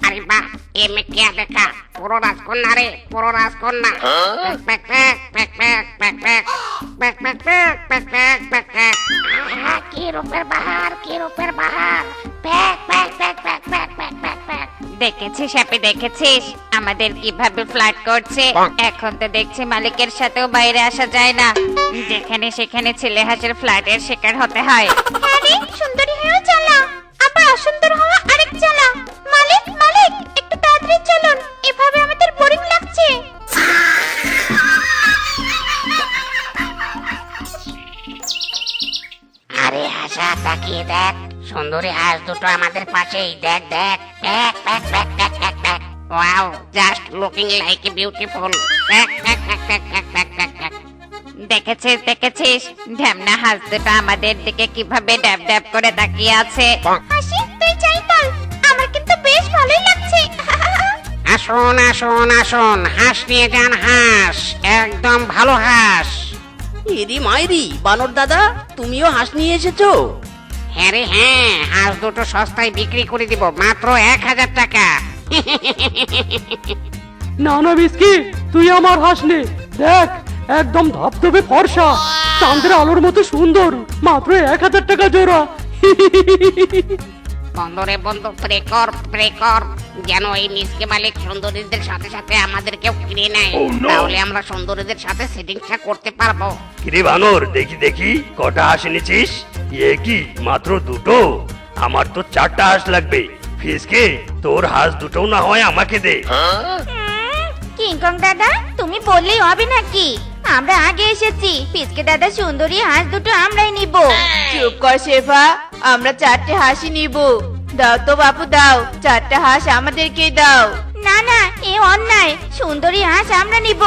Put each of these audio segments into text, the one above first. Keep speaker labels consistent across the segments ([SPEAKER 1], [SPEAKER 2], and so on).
[SPEAKER 1] अरे वाह, ये मैं क्या देखा, পুরো রাজকন্যা রে, পুরো রাজকন্যা। প্যাক প্যাক প্যাক প্যাক প্যাক প্যাক প্যাক প্যাক প্যাক প্যাক প্যাক প্যাক প্যাক। আহা, কি রূপের বাহার, কি রূপের বাহার। প্যাক প্যাক প্যাক প্যাক প্যাক প্যাক প্যাক প্যাক।
[SPEAKER 2] দেখেছিস হ্যাপি, দেখেছিস আমাদের কিভাবে ফ্লার্ট করছে। এখন তো দেখছি মালিকের সাথেও বাইরে আসা যায় না, যেখানে সেখানে ছেলে হাঁসের ফ্ল্যাটের শিকার হতে হয়।
[SPEAKER 3] আরে সুন্দরী হয়েও চালা, আবার অসুন্দর হওয়া আরেক চালা। মালিক মালিক, একটু তাড়াতাড়ি চলুন, এভাবে আমাদের বোরিং লাগছে।
[SPEAKER 1] আরে হাসা, তাকিয়ে দেখ, সুন্দরী হাঁস দুটো আমাদের পাশেই, দেখ দেখ। প্যাক প্যাক প্যাক প্যাক প্যাক pack. Wow, just looking like a beautiful. Pack প্যাক প্যাক প্যাক প্যাক প্যাক প্যাক প্যাক।
[SPEAKER 2] দেখেছিস দেখেছিস ঢ্যামনা হাঁস দুটো আমাদের দিকে কিভাবে ড্যাব ড্যাব করে তাকিয়ে আছে।
[SPEAKER 3] হাসি তুই যাই বল, আমার কিন্তু বেশ ভালোই লাগছে।
[SPEAKER 1] আসুন আসুন আসুন, হাঁস নিয়ে যান, হাঁস একদম ভালো হাঁস।
[SPEAKER 4] ইরি মাইরি, বানর দাদা তুমিও হাঁস নিয়ে এসেছো?
[SPEAKER 1] হ্যাঁ রে হ্যাঁ, হাঁস দুটো সস্তায় বিক্রি করে দিব, মাত্র 1000 টাকা।
[SPEAKER 5] না না বিস্কি, তুই আমার হাঁস নে। দেখ, একদম ধবধবে ফর্সা, চাঁদের আলোর মতো সুন্দর, মাত্র 1000 টাকা জোড়া।
[SPEAKER 1] বন্ধুরে বন্ধু, প্রে কর প্রে কর, যেন এই মিসকে মালিক সুন্দরীদের সাথে সাথে আমাদেরকেও কিনে নেয়, তাহলে আমরা সুন্দরীদের সাথে সেটিংসটা করতে পারবো।
[SPEAKER 6] কিরে বানর, দেখি দেখি কটা হাঁস এনেছিস? এ কি মাত্র দুটো? আমার তো 4টা হাঁস লাগবে। ফিসকে, তোর হাঁস দুটো না হয় আমাকে দে।
[SPEAKER 3] কিংকং দাদা, তুমি বললেই হবে নাকি? আমরা আগে এসেছি, পিচকে দাদা সুন্দরী হাঁস দুটো আমরাই নিব।
[SPEAKER 7] চুপ কর শেফা, আমরা 4টে হাঁসই নিব। দাও তো বাপু দাও, 4টে হাঁস আমাদেরকে দাও।
[SPEAKER 3] না না, এ অন্যায়, সুন্দরী হাঁস আমরা নিব।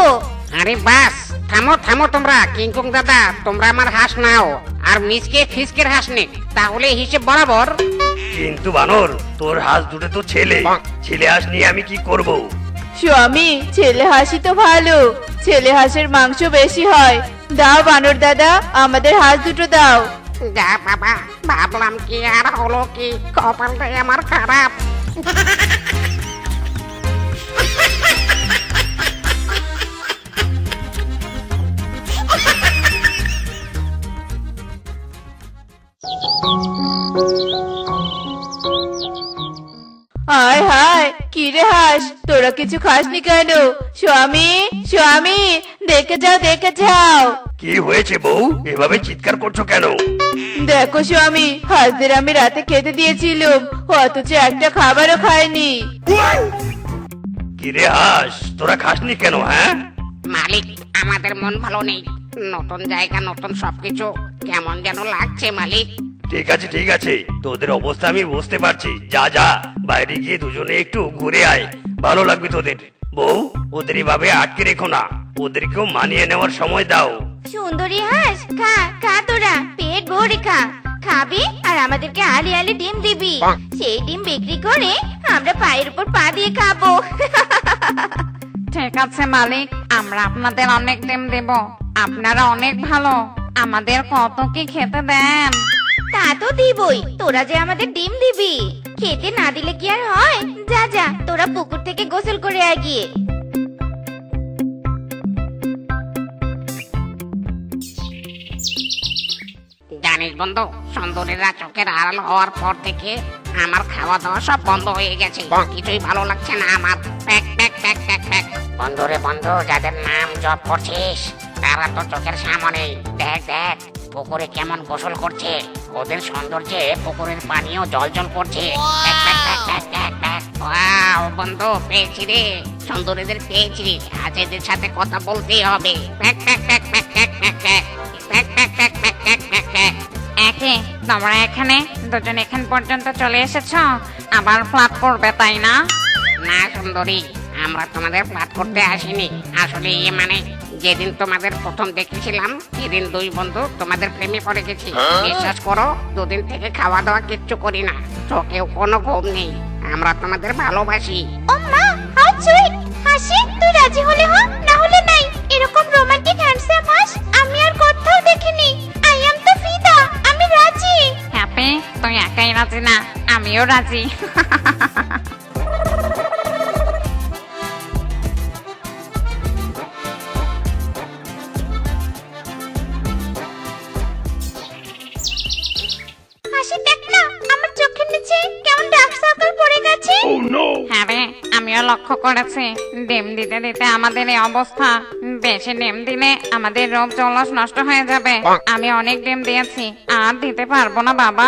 [SPEAKER 1] আরে বাস, থামো থামো তোমরা। কিংকং দাদা, তোমরা আমার হাঁস নাও, আর মিসকে ফিসকের হাঁস নে, তাহলে হিসেব বরাবর।
[SPEAKER 6] কিন্তু বানর, তোর হাঁস দুটো তো ছেলে, ছেলে হাঁস নিয়ে আমি কি করব?
[SPEAKER 7] স্বামী, ছেলে হাঁসই তো ভালো, ছেলে হাঁসের মাংস বেশি হয়। দাও বানর দাদা, আমাদের হাঁস দুটো দাও।
[SPEAKER 1] যা বাবা, ভাবলাম কি আর হলো কি, কপালটাই আমার খারাপ।
[SPEAKER 7] হায় হায়, কি রে হাঁস, তোরা কিছু খাসনি কেন? স্বামী স্বামী, দেখে যাও দেখে যাও।
[SPEAKER 6] কি হয়েছে বউ, এভাবে চিৎকার করছো কেন?
[SPEAKER 7] দেখো স্বামী, হাঁসদের আমি রাতে খেতে দিয়েছিলাম, অথচ একটা খাবারও খায়নি।
[SPEAKER 6] কিরে হাঁস, তোরা খাসনি কেন? হ্যাঁ
[SPEAKER 1] মালিক, আমাদের মন ভালো নেই, নতুন জায়গা নতুন সবকিছু, কেমন যেন লাগছে মালিক।
[SPEAKER 6] ঠিক আছে ঠিক আছে, তোদের অবস্থা আমি বুঝতে পারছি। যা যা, বাইরে গিয়ে দুজনে একটু ঘুরে আয়, ভালো লাগবে তোদের। বউ, ওদের এভাবে আটকে রেখো না, ওদেরকেও মানিয়ে নেওয়ার সময় দাও।
[SPEAKER 3] সুন্দরী হাঁস, খা খা, তোরা পেট ভরে খা। খাবি আর আমাদেরকে আলি আলি ডিম দিবি, সেই ডিম বিক্রি করে আমরা পায়ের উপর পা দিয়ে খাবো।
[SPEAKER 2] ঠিক আছে মালিক, আমরা আপনাদের অনেক ডিম দেব, আপনারা অনেক ভালো, আমাদের কত কি খেতে দেন।
[SPEAKER 3] তা তো দিবই, তোরা যে আমাদের ডিম দিবি, খেতে না দিলে কি আর হয়? যা যা, তোরা পুকুর থেকে গোসল করে আয় গিয়ে।
[SPEAKER 1] জানিস বন্ধু, সুন্দরীরা চোখের আড়াল হওয়ার পর থেকে আমার খাওয়া দাওয়া সব বন্ধ হয়ে গেছে, কিছুই ভালো লাগছে না আমার। প্যাক প্যাক প্যাক প্যাক প্যাক। বন্ধুরে বন্ধু, যাদের নাম জপ করছিস তারা তো চোখের সামনে, দেখ দেখ পুকুরে কেমন গোসল করছে, ওদের সৌন্দর্যে পুকুরের পানিও জল জল করছে। প্যাক প্যাক প্যাক প্যাক প্যাক প্যাক। ওয়াও বন্ধু, পেয়েছি রে, সুন্দরীদের পেয়েছি, আজ এদের সাথে কথা বলতেই হবে। প্যাক প্যাক প্যাক প্যাক প্যাক প্যাক প্যাক প্যাক প্যাক প্যাক প্যাক প্যাক প্যাক প্যাক।
[SPEAKER 2] একে তোমরা এখানে দুজন এখান পর্যন্ত চলে এসেছো, আবার ফ্ল্যাট করবে তাই না?
[SPEAKER 1] না সুন্দরী, আমরা তোমাদের ফ্ল্যাট করতে আসিনি, আসলে মানে যেদিন তোমাদের প্রথম দেখেছিলাম সেদিন দুই বন্ধু তোমাদের প্রেমে পড়ে গেছি। বিশ্বাস করো, দুদিন থেকে খাওয়া দাওয়া কিচ্ছু করি না, চোখেও কোনো ঘুম নেই, আমরা তোমাদের ভালোবাসি।
[SPEAKER 3] ও মা, হাউ সুইট। হাসি, তুই রাজি হলে হ, না হলে নাই। এরকম রোমান্টিক হ্যান্ডসাম হাঁস আমি আর কোথাও দেখিনি। আই অ্যাম তো ফিদা, আমি রাজি।
[SPEAKER 2] হ্যাপি, তুই একাই রাজি না, আমিও রাজি। লক্ষ্য করেছি ডিম দিতে দিতে আমাদের এই অবস্থা। বেশি ডিম দিলে আমাদের রোগ জলস নষ্ট হয়ে যাবে। আমি অনেক ডিম দিয়েছি, আর দিতে পারবো না বাবা।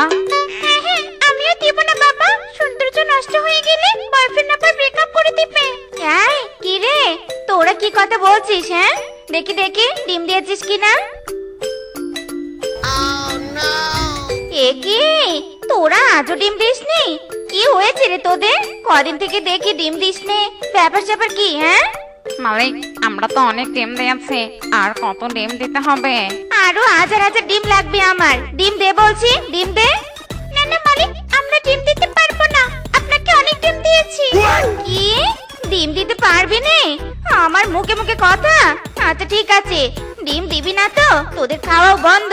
[SPEAKER 3] হ্যাঁ হ্যাঁ, আমিও দিব না বাবা। সৌন্দর্য নষ্ট হয়ে গেলে বয়ফ্রেন্ড আবার ব্রেকআপ করে দিবে। এই কি রে, তোরা কি কথা বলছিস? হ্যাঁ, দেখি দেখি ডিম দিয়েছিস কিনা। এ কি, তোরা আজও ডিম দিসনি? কি হয়েছে রে তোদের? কদিন থেকে দেখি ডিম দিসনি, ব্যাপার স্যাপার কি? হ্যাঁ,
[SPEAKER 2] মালিক, আমরা তো অনেক ডিম দিয়েছি, আর কত ডিম দিতে হবে?
[SPEAKER 3] আরো হাজার হাজার ডিম লাগবে আমার। ডিম দে বলছি, ডিম দে। না না মালিক, আমরা ডিম দিতে পারবো না, আপনাকে অনেক ডিম দিয়েছি। কি, ডিম দিতে পারবি না? আমার মুখে মুখে কথা। আচ্ছা ঠিক আছে, ডিম দিবি না তো তোদের খাওয়াও বন্ধ।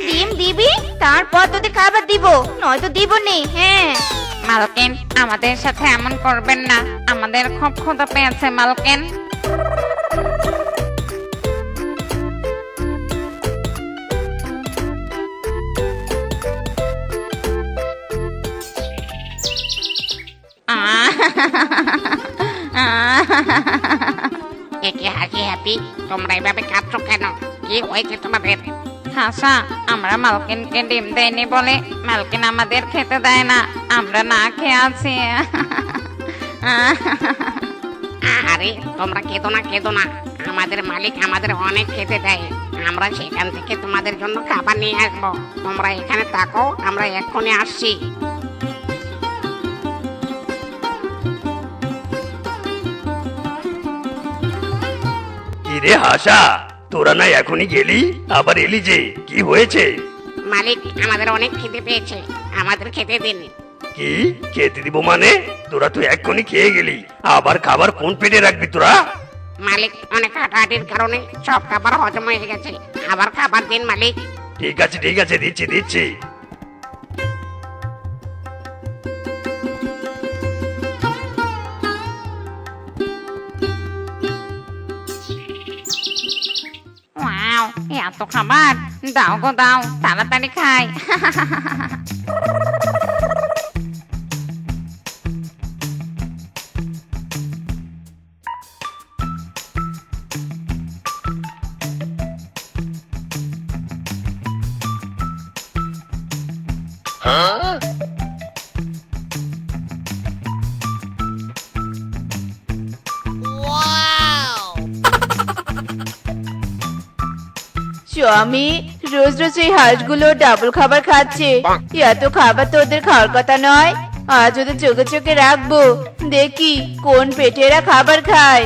[SPEAKER 3] ডিম দিবি, তারপর তোদের খাবার দিব, নয়তো দিব নে। হ্যাঁ
[SPEAKER 2] মালকিন, আমাদের সাথে এমন করবেন না, আমাদের খুব ক্ষুধা পেয়েছে মালকিন।
[SPEAKER 1] একে হাসি হ্যাপি, তোমরা এভাবে কাঁদছো কেন? কি হয়েছে তোমাদের?
[SPEAKER 2] হাসা, আমরা মালকিনকে ডিম দেয়নি বলে মালকিন আমাদের খেতে দেয় না, আমরা না খেয়ে আছি।
[SPEAKER 1] আরে তোমরা কেঁদো না, কেঁদো না। আমাদের মালিক আমাদের অনেক খেতে দেয়, আমরা সেখান থেকে তোমাদের জন্য খাবার নিয়ে আসবো। তোমরা এখানে থাকো, আমরা এক্ষুনি আসছি।
[SPEAKER 6] কিরে হাসা, তোরা না এখনই গেলি, আবার এলি যে? কি হয়েছে?
[SPEAKER 1] মালিক, আমাদের অনেক খেতে পেয়েছে, আমাদের খেতে দিন।
[SPEAKER 6] কি খেতে দিব মানে? তোরা তো এক্ষুনি খেয়ে গেলি, আবার খাবার কোন পেটে রাখবি তোরা?
[SPEAKER 1] মালিক, অনেক হাঁটাহাঁটির কারণে সব খাবার হজম হয়ে গেছে, আবার খাবার দিন মালিক।
[SPEAKER 6] ঠিক আছে ঠিক আছে, দিচ্ছি দিচ্ছি।
[SPEAKER 2] ওয়াও, এত খাবার! দাও গো দাও, তাড়াতাড়ি খাই।
[SPEAKER 7] স্বামী রোজ রোজ এই হাঁসগুলো ডাবল খাবার খাচ্ছে। এত খাবার তো ওদের খাওয়ার কথা নয়। আজ ওদের চোখে চোখে রাখবো, দেখি কোন পেটে এরা খাবার খায়।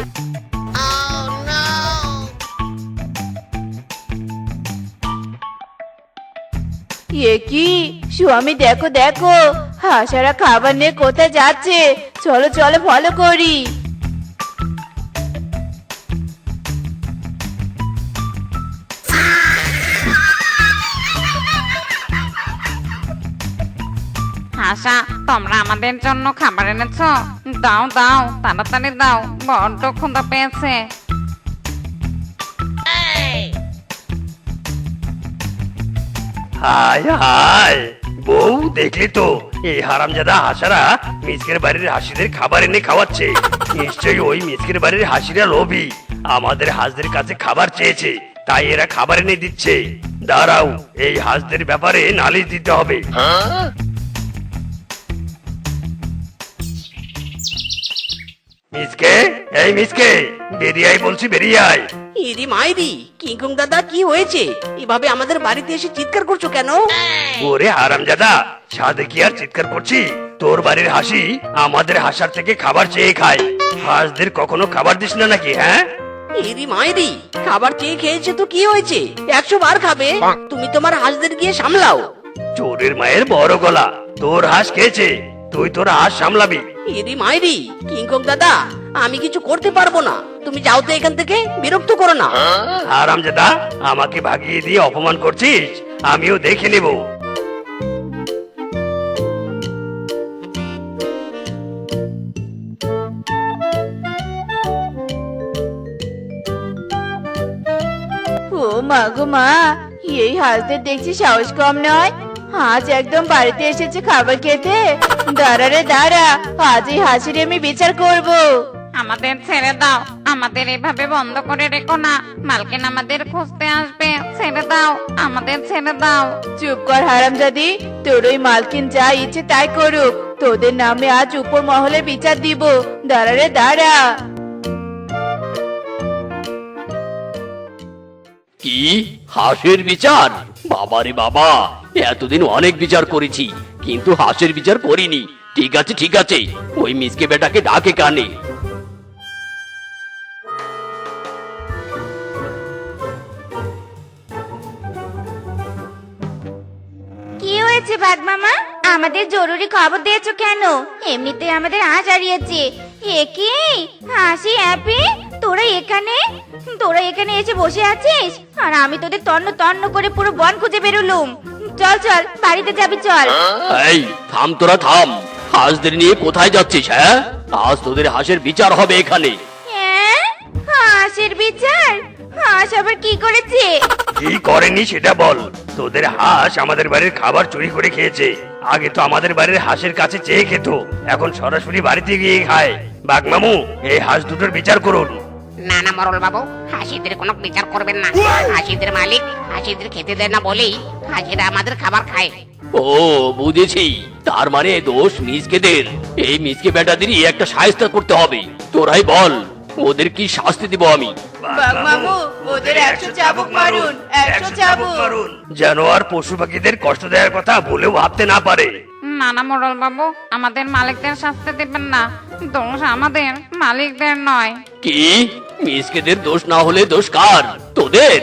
[SPEAKER 7] এ কি, স্বামী দেখো দেখো, হাঁসারা খাবার নিয়ে কোথায় যাচ্ছে। চলো চলো, ফলো করি।
[SPEAKER 2] হাসা, তোমরা আমাদের জন্য খাবার এনেছো? দাও দাও, তাড়াতাড়ি দাও, বড্ড ক্ষুধা পেয়েছে।
[SPEAKER 6] হায় হায়, বউ দেখলি তো, এই হারামজাদা হাসারা মিসকের বাড়ির হাসিদের খাবার এনে খাওয়াচ্ছে। নিশ্চয়ই ওই মিসকের বাড়ির হাসিরা লোভী, আমাদের হাঁসদের কাছে খাবার চেয়েছে, তাই এরা খাবার এনে দিচ্ছে। দাঁড়াও, এই হাঁসদের ব্যাপারে নালিশ দিতে হবে। মিসকে, এই মিসকে, বেরিয়ে আয় বলছি, বেরিয়ে আয়।
[SPEAKER 4] ইরি মাইরি, কিংকং দাদা কি হয়েছে? এভাবে আমাদের বাড়িতে এসে চিৎকার করছো কেন?
[SPEAKER 6] ওরে হারামজাদা, সাধে কি আর চিৎকার করছি? তোর বাড়ির হাসি আমাদের হাসার থেকে খাবার চেয়ে খায়। হাঁসদের কখনো খাবার দিস না নাকি? হ্যাঁ,
[SPEAKER 4] ইরি মাইরি, খাবার চেয়ে খেয়েছে তো কি হয়েছে? 100 বার খাবে। তুমি তোমার হাঁসদের গিয়ে সামলাও।
[SPEAKER 6] চোরের মায়ের বড় গলা, তোর হাঁস খেয়েছে, তুই তোর হাঁস সামলাবি।
[SPEAKER 4] ইরি মাইরি, কিংকং দাদা, আমি কিছু করতে পারবো না। তুমি যাও তো এখান থেকে, বিরক্ত করো না।
[SPEAKER 6] হারামজাদা, আমাকে ভাগিয়ে দিয়ে অপমান করছিস? আমিও দেখে নেব।
[SPEAKER 7] ও মা গো মা, এই হাঁসদের দেখছি সাহস কম নয়। আজ একদম বাড়িতে এসেছে খাবার খেতে। দাঁড়া রে দাঁড়া, আজ এই হাসির আমি বিচার করব।
[SPEAKER 2] আমাদের ছেড়ে দাও, আমাদের এভাবে বন্ধ করে রেখো না। মালকিন আমাদের খুঁজতে আসবে, ছেড়ে দাও, আমাদের ছেড়ে দাও।
[SPEAKER 7] চুপ কর হারামজাদি, তোর ওই মালকিন যা ইচ্ছে তাই করুক, তোদের নামে আজ উপর মহলে বিচার দিব। দাঁড়া রে দাঁড়া।
[SPEAKER 8] কি হাঁসের বিচার? বাবারে বাবা, এতদিন অনেক বিচার করেছি কিন্তু হাঁসের বিচার করিনি। ঠিক আছে ঠিক আছে, ওই মিসকে বেটাকে ডাকে কানে।
[SPEAKER 3] কি হয়েছে বাঘ মামা? আমাদের জরুরি খবর দিয়েছো কেন? এমনিতে আমাদের হাঁস হারিয়েছে। এ কি হাসি হ্যাপি, তোরা এখানে এসে বসে আছিস আর আমি তোদের তন্ন তন্ন করে পুরো বন খুঁজে বেরোলুম। চল চল বাড়িতে যাবি চল।
[SPEAKER 8] এই থাম তোরা থাম, হাঁসদের নিয়ে কোথায় যাচ্ছিস? হ্যাঁ, আজ তোদের হাঁসের বিচার হবে এখানে।
[SPEAKER 3] হ্যাঁ, হাঁসের বিচার? হাঁস আবার কি করেছে?
[SPEAKER 6] কি করেনি সেটা বল। তোদের হাঁস আমাদের বাড়ির খাবার চুরি করে খেয়েছে। আগে তো আমাদের বাড়ির হাঁসের কাছে চেয়ে খেত, এখন সরাসরি বাড়িতে গিয়ে খায়। বাঘ মামু, এই হাঁস দুটোর বিচার করুন।
[SPEAKER 1] না না মোরল বাবু, হাসিদের কোনো বিচার করবেন না। হাসিদের মালিক হাসিদের খেতে দেয় না বলেই হাসিরা আমাদের খাবার খায়।
[SPEAKER 8] ও বুঝেছি, তার মানে দোষ মিসকেদের। এই মিসকে বেটাদেরই একটা সাহায্য করতে হবে। তোরাই বল, ওদের কি শাস্তি দিব আমি?
[SPEAKER 7] বাঘ মামু, ওদের 100 চাবুক মারুন, 100 চাবুক।
[SPEAKER 6] যেন আর পশু পাখিদের কষ্ট দেওয়ার কথা বলেও ভাবতে না পারে।
[SPEAKER 2] না না মোড়ল বাবু, আমাদের মালিকদের শাস্তি দিবেন না। দোষ আমাদের, মালিকদের নয়।
[SPEAKER 8] কি মিসকেদের দোষ না হলে দোষ কার? তোদের?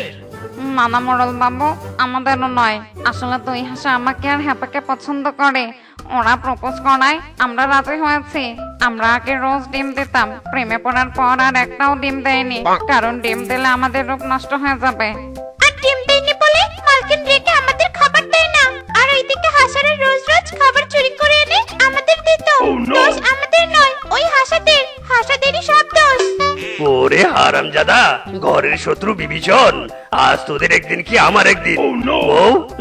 [SPEAKER 2] না না মোড়ল বাবু, আমাদেরও নয়। আসলে তুই হাসা আমাকে আর হ্যাপাকে পছন্দ করে। ওরা প্রপোজ করায় আমরা রাজি হয়েছি। আমরা আগে রোজ ডিম দিতাম, প্রেমে পড়ার পর আর একটাও ডিম দেয়নি, কারণ ডিম দিলে আমাদের রূপ নষ্ট হয়ে যাবে।
[SPEAKER 3] আর ডিম দেয়নি বলে মালকিন রেখে আমাদের খাবার দেয় না, আর ওইদিকে হাসারা রোজ রোজ খাবার চুরি করে এনে আমাদের দিত। দোষ আমাদের নয়, ওই হাসাদেরই সব দোষ।
[SPEAKER 6] ওরে হারামজাদা, ঘরের শত্রু বিভীষণ, আজ তোদের একদিন কি আমার একদিন। ও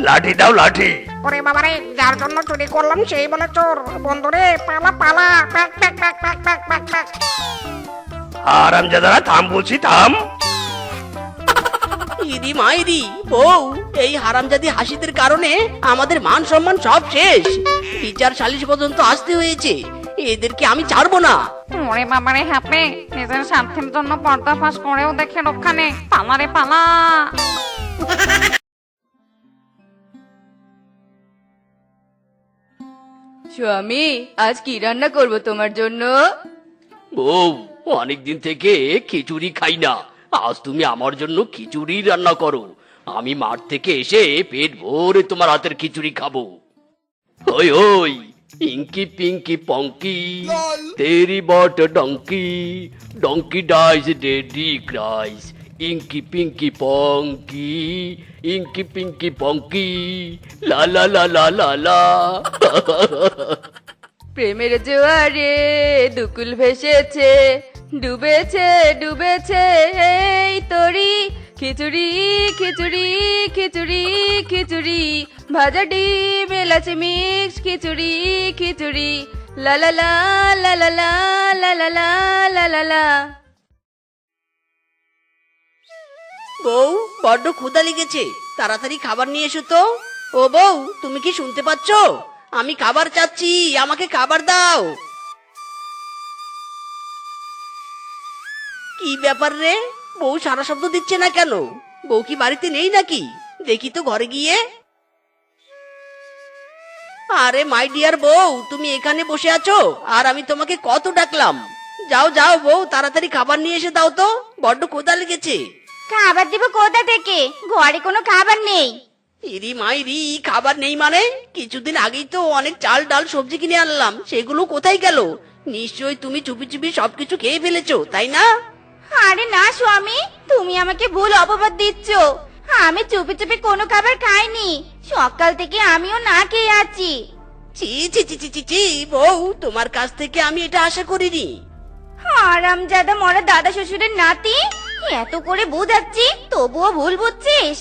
[SPEAKER 6] লাঠি দাও লাঠি।
[SPEAKER 1] ওরে বাবারে, যার জন্য চুরি করলাম সেই বলে চোর। বন্ধুরে পালা পালা, প্যাক প্যাক প্যাক প্যাক প্যাক প্যাক প্যাক।
[SPEAKER 6] হারামজাদারা থাম বলছি, থাম।
[SPEAKER 4] ইদি মাইরি বউ, এই হারামজাদি হাসিদের কারণে আমাদের মান সম্মান সব শেষ। বিচার সালিশ পর্যন্ত আসতে হয়েছে, এদেরকে আমি ছাড়বো না।
[SPEAKER 2] ওরে বাবারে হ্যাপে, নিজের স্বার্থের জন্য পর্দা ফাঁস করেও দেখে রক্ষা নেই। পালা রে পালা।
[SPEAKER 7] স্বামী, আজ কি রান্না করব তোমার জন্য?
[SPEAKER 8] বউ, অনেকদিন থেকে খিচুড়ি খাই না, আজ তুমি আমার জন্য খিচুড়ি রান্না করো। আমি মাঠ থেকে এসে পেট ভরে তোমার হাতের খিচুড়ি খাবো। ওই ওই ইঙ্কি পিঙ্কি পঙ্কি, তেরি বট donkey, donkey dies daddy cries. Inky pinky ponky, inky pinky ponky, লা লা লা লা লা লা।
[SPEAKER 7] প্রেমের জোয়ারে দুকুল ভেসেছে, ডুবেছে ডুবেছে এই তরি। খিচুড়ি খিচুড়ি খিচুড়ি খিচুড়ি, ভাজা ডিম এলাচি মিক্স খিচুড়ি খিচুড়ি, লা লা লা লা লা লা লা লা লা লা লা লা।
[SPEAKER 4] বউ, বড্ড ক্ষুধা লেগেছে, তাড়াতাড়ি খাবার নিয়ে এসো তো। ও বউ, তুমি কি শুনতে পাচ্ছ? আমি খাবার চাচ্ছি, আমাকে খাবার দাও। কি ব্যাপার রে, বউ সারা শব্দ দিচ্ছে না কেন? বউ কি বাড়িতে নেই নাকি? দেখি তো ঘরে গিয়ে। আরে মাই ডিয়ার বউ, তুমি এখানে বসে আছো আর আমি তোমাকে কত ডাকলাম। যাও যাও বউ, তাড়াতাড়ি খাবার নিয়ে এসে দাও তো, বড্ড ক্ষুধা লেগেছে।
[SPEAKER 3] খাবার দিব কোথা থেকে? ঘরে কোনো খাবার নেই।
[SPEAKER 4] ইরি মাইরি, খাবার নেই মানে? কিছুদিন আগেই তো অনেক চাল ডাল সবজি কিনে আনলাম, সেগুলো কোথায় গেল? নিশ্চয়ই তুমি চুপি চুপি সবকিছু খেয়ে ফেলেছো, তাই না?
[SPEAKER 3] আরে না স্বামী, তুমি আমাকে ভুল অপবাদ দিচ্ছ। আমি চুপি চুপি কোনো খাবার খাইনি, সকাল থেকে আমিও না খেয়ে আছি।
[SPEAKER 4] ছি ছি ছি ছি ছি ছি, বউ, তোমার কাছ থেকে আমি এটা আশা করিনি।
[SPEAKER 3] হারামজাদা মরা দাদা শ্বশুরের নাতি, এত করে বুঝাচ্ছি তবুও ভুল বুঝছিস।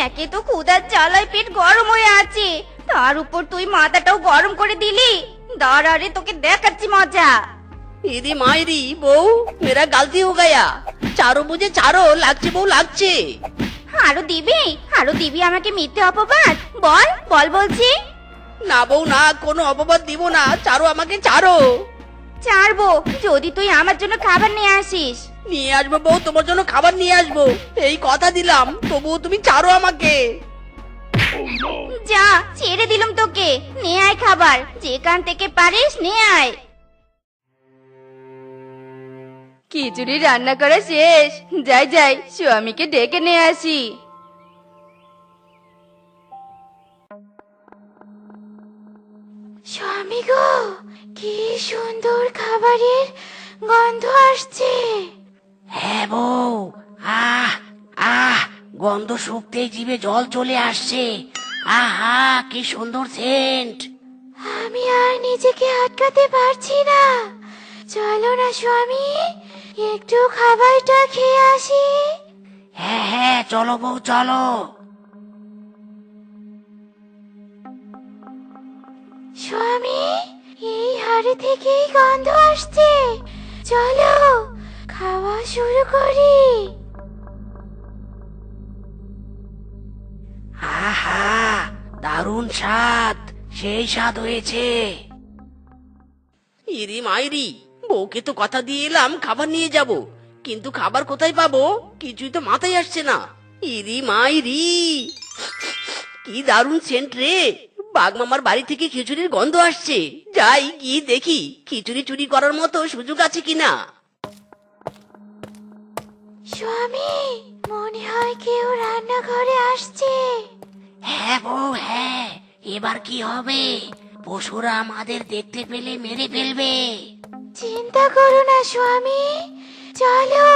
[SPEAKER 3] একে তো ক্ষুধার জ্বালায় পেট গরম হয়ে আছে, তার উপর তুই মাথাটাও গরম করে দিলি। দাঁড়া রে, তোকে দেখাচ্ছি মজা।
[SPEAKER 4] इरी मायरी बहू मेरा गलती हो गया चारो मुझे चारो লাগছে বউ লাগছে
[SPEAKER 3] আরো দিবি আমাকে মিথ্যে অপবাদ বল বল বলছি
[SPEAKER 4] না বউ না কোনো অপবাদ দিব না চারো আমাকে চারো
[SPEAKER 3] ছাড়বো যদি তুই আমার জন্য খাবার নিয়ে আসিস
[SPEAKER 4] নিয়ে আসবো বউ তোমার জন্য খাবার নিয়ে আসবো এই কথা দিলাম তবুও তুমি চারো আমাকে
[SPEAKER 3] যা ছেড়ে দিলাম তোকে নিয়ে আয় খাবার যেখান থেকে পারিস নিয়ে আয়
[SPEAKER 7] খিচুড়ি রান্না করা শেষ যাই যাই স্বামীকে ডেকে নিয়ে আসি।
[SPEAKER 3] স্বামী গো কি সুন্দর খাবারের গন্ধ আসছে
[SPEAKER 1] হ্যাঁ বউ, আহ আহ গন্ধ শুকতেই জিভে জল চলে আসছে। আহা কি সুন্দর সেন্ট।
[SPEAKER 3] আমি আর নিজেকে আটকাতে পারছি না চলো না স্বামী একটু খাবারটা খেয়ে আসি
[SPEAKER 1] হ্যাঁ হ্যাঁ চলো বউ চলো।
[SPEAKER 3] স্বামী এই হাড়ি থেকেই গন্ধ আসছে চলো খাওয়া শুরু করি
[SPEAKER 1] আহা দারুণ স্বাদ, সেই স্বাদ হয়েছে।
[SPEAKER 4] ইরি মাইরি বউকে তো কথা দিয়ে এলাম খাবার নিয়ে যাব কিন্তু খাবার কোথায় পাবো কিছুই তো মাথায় আসছে না। ইরি মাইরি কি দারুণ সেন্ট রে, বাগমামার বাড়ি থেকে খিচুড়ির গন্ধ আসছে। যাই গিয়ে দেখি খিচুড়ি চুরি করার মতো সুযোগ আছে কিনা।
[SPEAKER 3] স্বামী মনে হয় কেউ রান্নাঘরে আসছে
[SPEAKER 1] হ্যাঁ বউ হ্যাঁ, এবার কি হবে? পশুরা আমাদের দেখতে পেলে মেরে ফেলবে।
[SPEAKER 3] চিন্তা করো না স্বামী চলো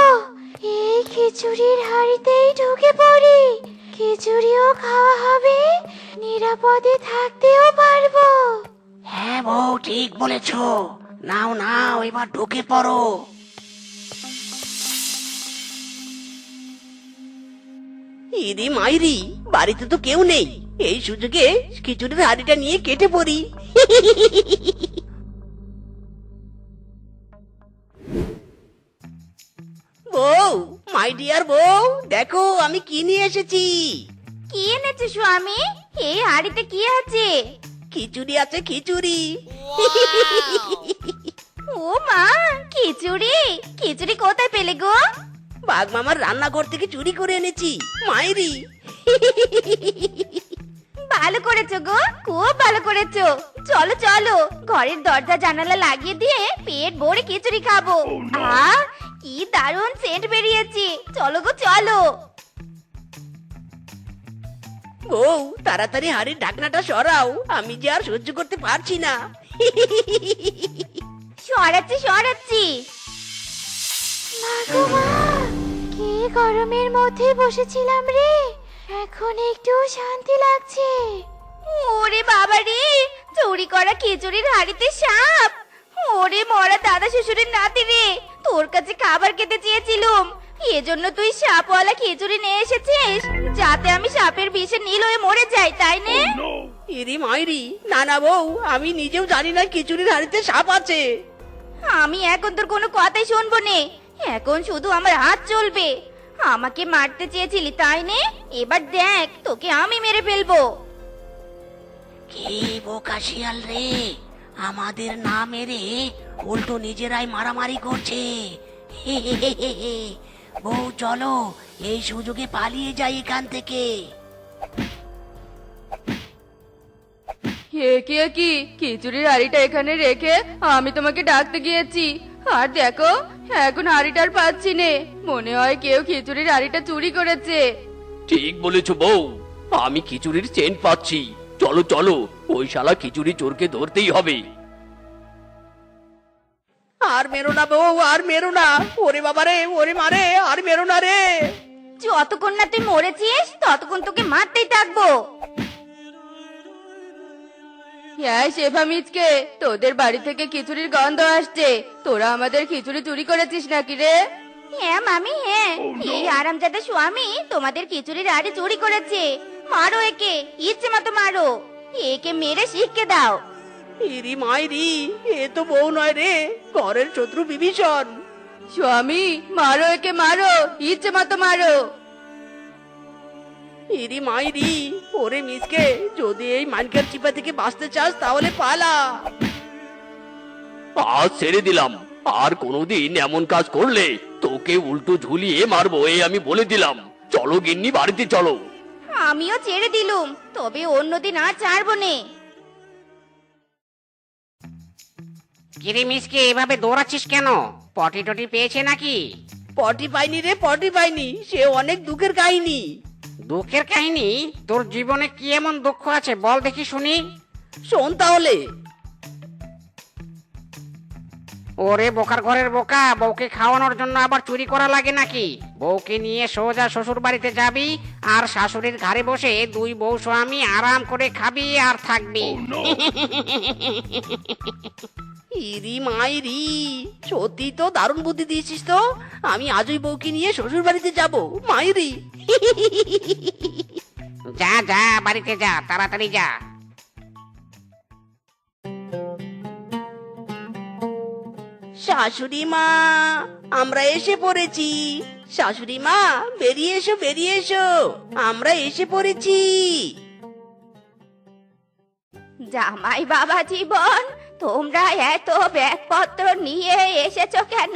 [SPEAKER 3] এই খিচুড়ির হাড়িতেই ঢুকে পড়ি খিচুড়িও খাওয়া হবে নিরাপদে থাকতেও পারবো
[SPEAKER 1] হ্যাঁ বউ ঠিক বলেছ, নাও নাও এবার ঢুকে পড়ো।
[SPEAKER 4] ইরি মাইরি বাড়িতে তো কেউ নেই, এই সুযোগে খিচুড়ির হাড়িটা নিয়ে কেটে পড়ি। বউ মাই ডিয়ার বউ দেখো আমি কি নিয়ে এসেছি।
[SPEAKER 3] কি এনেছো স্বামী এই হাড়িতে কি আছে
[SPEAKER 4] খিচুড়ি আছে খিচুড়ি।
[SPEAKER 3] ও মা খিচুড়ি খিচুড়ি কোথায় পেলে গো
[SPEAKER 4] বাঘ মামার রান্নাঘর থেকে চুরি করে এনেছি মাইরি।
[SPEAKER 3] ভালো করেছো গো খুব ভালো করেছো চলো চলো ঘরের দরজা জানালা লাগিয়ে দিয়ে পেট ভরে খিচুড়ি খাবো আহ কি দারুণ সেন্ট বেরিয়েছে চলো গো চলো
[SPEAKER 4] বউ তাড়াতাড়ি হাড়ির ঢাকনাটা সরাও, আমি যে আর সহ্য করতে পারছি না।
[SPEAKER 3] সরাচ্ছি সরাচ্ছি মা গো মা কি গরমের মধ্যে বসেছিলাম রে এখন একটু শান্তি লাগছে ওরে বাবা রে চুরি করা খিচুড়ির হাড়িতে সাপ ওরে মরা দাদা শ্বশুরের নাতি রে তোর কাছে খাবার খেতে চেয়েছিলাম এজন্য তুই সাপওয়ালা খিচুড়ি নিয়ে এসেছিস যাতে আমি সাপের বিষে নীল হয়ে মরে যাই তাই নে
[SPEAKER 4] ইরি মাইরি না না বউ আমি নিজেও জানি না খিচুড়ির হাড়িতে সাপ আছে।
[SPEAKER 3] আমি এখন তোর কোনো কথাই শুনবো নে এখন শুধু আমার হাত চলবে আমাকে মারতে চেয়েছিলি তাই নে এবার দেখ তোকে আমি মেরে ফেলবো
[SPEAKER 1] কি বোকা শিয়াল রে, আমাদের না মেরে উল্টো নিজেরাই মারামারি করছে। বউ চলো এই সুযোগে পালিয়ে যাই এখান থেকে।
[SPEAKER 7] কি খিচুড়ির হাড়িটা এখানে রেখে আমি তোমাকে ডাকতে গিয়েছি আর দেখো এখন হাড়িটা আর পাচ্ছি নে মনে হয় কেউ খিচুড়ির হাড়িটা চুরি করেছে।
[SPEAKER 8] ঠিক বলেছ বউ, আমি খিচুড়ির সেন্ট পাচ্ছি। চলো চলো ওই শালা খিচুড়ি চোরকে ধরতেই হবে।
[SPEAKER 4] আর মেরো না বউ আর মেরো না, ওরে বাবা রে ওরে মারে আর মেরো না রে।
[SPEAKER 3] যতক্ষণ না তুই মরেছিস ততক্ষণ তোকে মারতেই থাকবো
[SPEAKER 7] হ্যাঁ শেফা মিচকে তোদের বাড়ি থেকে খিচুড়ির গন্ধ আসছে তোরা আমাদের খিচুড়ি চুরি করেছিস নাকি রে?
[SPEAKER 3] হ্যাঁ মামি হ্যাঁ এই আরামজাদা স্বামী তোমাদের খিচুড়ির হাড়ি চুরি করেছে মারো একে ইচ্ছে মতো মারো একে মেরে শিখকে দাও
[SPEAKER 4] ইরি মাইরি, এ তো বউ নয় রে, ঘরের শত্রু বিভীষণ।
[SPEAKER 7] স্বামী মারো, একে মারো, ইচ্ছে মতো মারো।
[SPEAKER 4] ইরি মাইরি, ওরে মিসকে, যদি এই মানকার চিপা থেকে বাঁচতে চাস তাহলে পালা।
[SPEAKER 8] আজ ছেড়ে দিলাম, আর কোনোদিন এমন কাজ করলে তোকে উল্টো ঝুলিয়ে মারবো, এই আমি বলে দিলাম। চলো গিন্নি, বাড়িতে চলো।
[SPEAKER 3] আমিও ছেড়ে দিলুম, তবে অন্যদিন আর ছাড়বো নে।
[SPEAKER 1] কিরে মিসকে, এভাবে দৌড়াচ্ছিস কেন? পটি টটি পেয়েছে নাকি?
[SPEAKER 4] পটি পাইনি রে, পটি পাইনি, সে অনেক দুঃখের কাহিনী।
[SPEAKER 1] দুঃখের কাহিনী? তোর জীবনে কি এমন দুঃখ আছে বল দেখি শুনি।
[SPEAKER 4] শোন তাহলে।
[SPEAKER 1] ওরে বোকার ঘরের বোকা, বউকে খাওয়ানোর জন্য আবার চুরি করা লাগে নাকি? বউকে নিয়ে সোজা শ্বশুর বাড়িতে যাবি, আর শাশুড়ির ঘরে বসে দুই বউ স্বামী আরাম করে খাবি আর থাকবি।
[SPEAKER 4] ইরি মাইরি, সত্যি তো দারুণ বুদ্ধি দিয়েছিস তো। আমি আজই বউকে নিয়ে শ্বশুর বাড়িতে যাবো মাইরি।
[SPEAKER 1] যা যা, বাড়িতে যা, তাড়াতাড়ি যা।
[SPEAKER 4] শাশুড়ি মা, আমরা এসে পড়েছি। শাশুড়ি মা, বেরিয়ে এসো, বেরিয়ে এসো, আমরা এসে পড়েছি।
[SPEAKER 3] জামাই বাবা জীবন, তোমরা এত ব্যাগপত্র নিয়ে এসেছো কেন?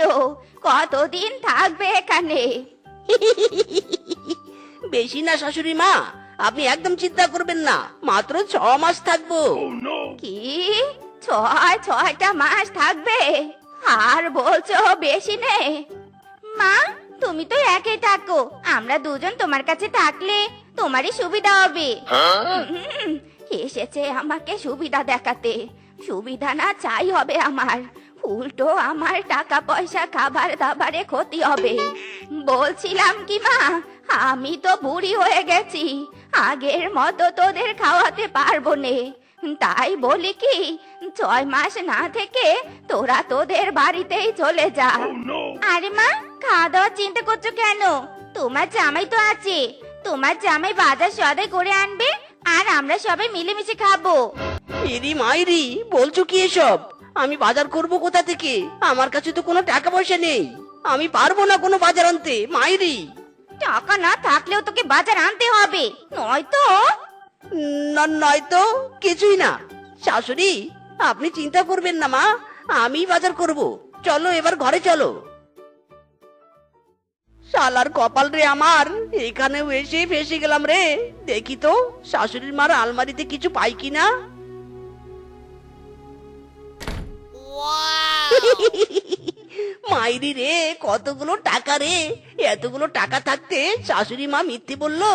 [SPEAKER 3] কতদিন থাকবে এখানে?
[SPEAKER 4] বেশি না শাশুড়ি মা, আপনি একদম চিন্তা করবেন না, মাত্র 6 মাস থাকবো।
[SPEAKER 3] কি 6টা মাস থাকবে? আর বলছো বেশি নেই? মা, তুমি তো একাই থাকো, আমরা দুজন তোমার কাছে থাকলে তোমারই সুবিধা হবে। এসেছে আমাকে সুবিধা দেখাতে। সুবিধা না চাই হবে আমার, উল্টো আমার টাকা পয়সা খাবার দাবারে ক্ষতি হবে। বলছিলাম কি মা, আমি তো বুড়ি হয়ে গেছি, আগের মতো তোদের খাওয়াতে পারবো নে। তাই বলি কি, 6 মাস না থেকে তোরা তোদের বাড়িতেই চলে যা। আরে মা, খাওয়া দাওয়ার চিন্তা করছো কেন? তোমার জামাই তো আছে, তোমার জামাই বাজার সদাই করে আনবে, আর আমরা সবাই মিলেমিশে খাবো।
[SPEAKER 4] ইরি মাইরি, বলছো কি এসব? আমি বাজার করব কোথা থেকে? আমার কাছে তো কোনো টাকা পয়সা নেই, আমি পারবো না কোনো বাজার আনতে মাইরি।
[SPEAKER 3] টাকা না থাকলেও তোকে বাজার আনতে হবে, নয়তো
[SPEAKER 4] নয়তো কিছুই না। শাশুড়ি, আপনি চিন্তা করবেন না মা, আমি বাজার করব। চলো এবার ঘরে চলো। শালার কপাল রে আমার, এখানেও এসে ফেসে গেলাম রে। দেখি তো শাশুড়ির মার আলমারিতে কিছু পাই কিনা। মাইরি রে, কতগুলো টাকা রে! এতগুলো টাকা থাকতে শাশুড়ি মা মিথ্যে বললো।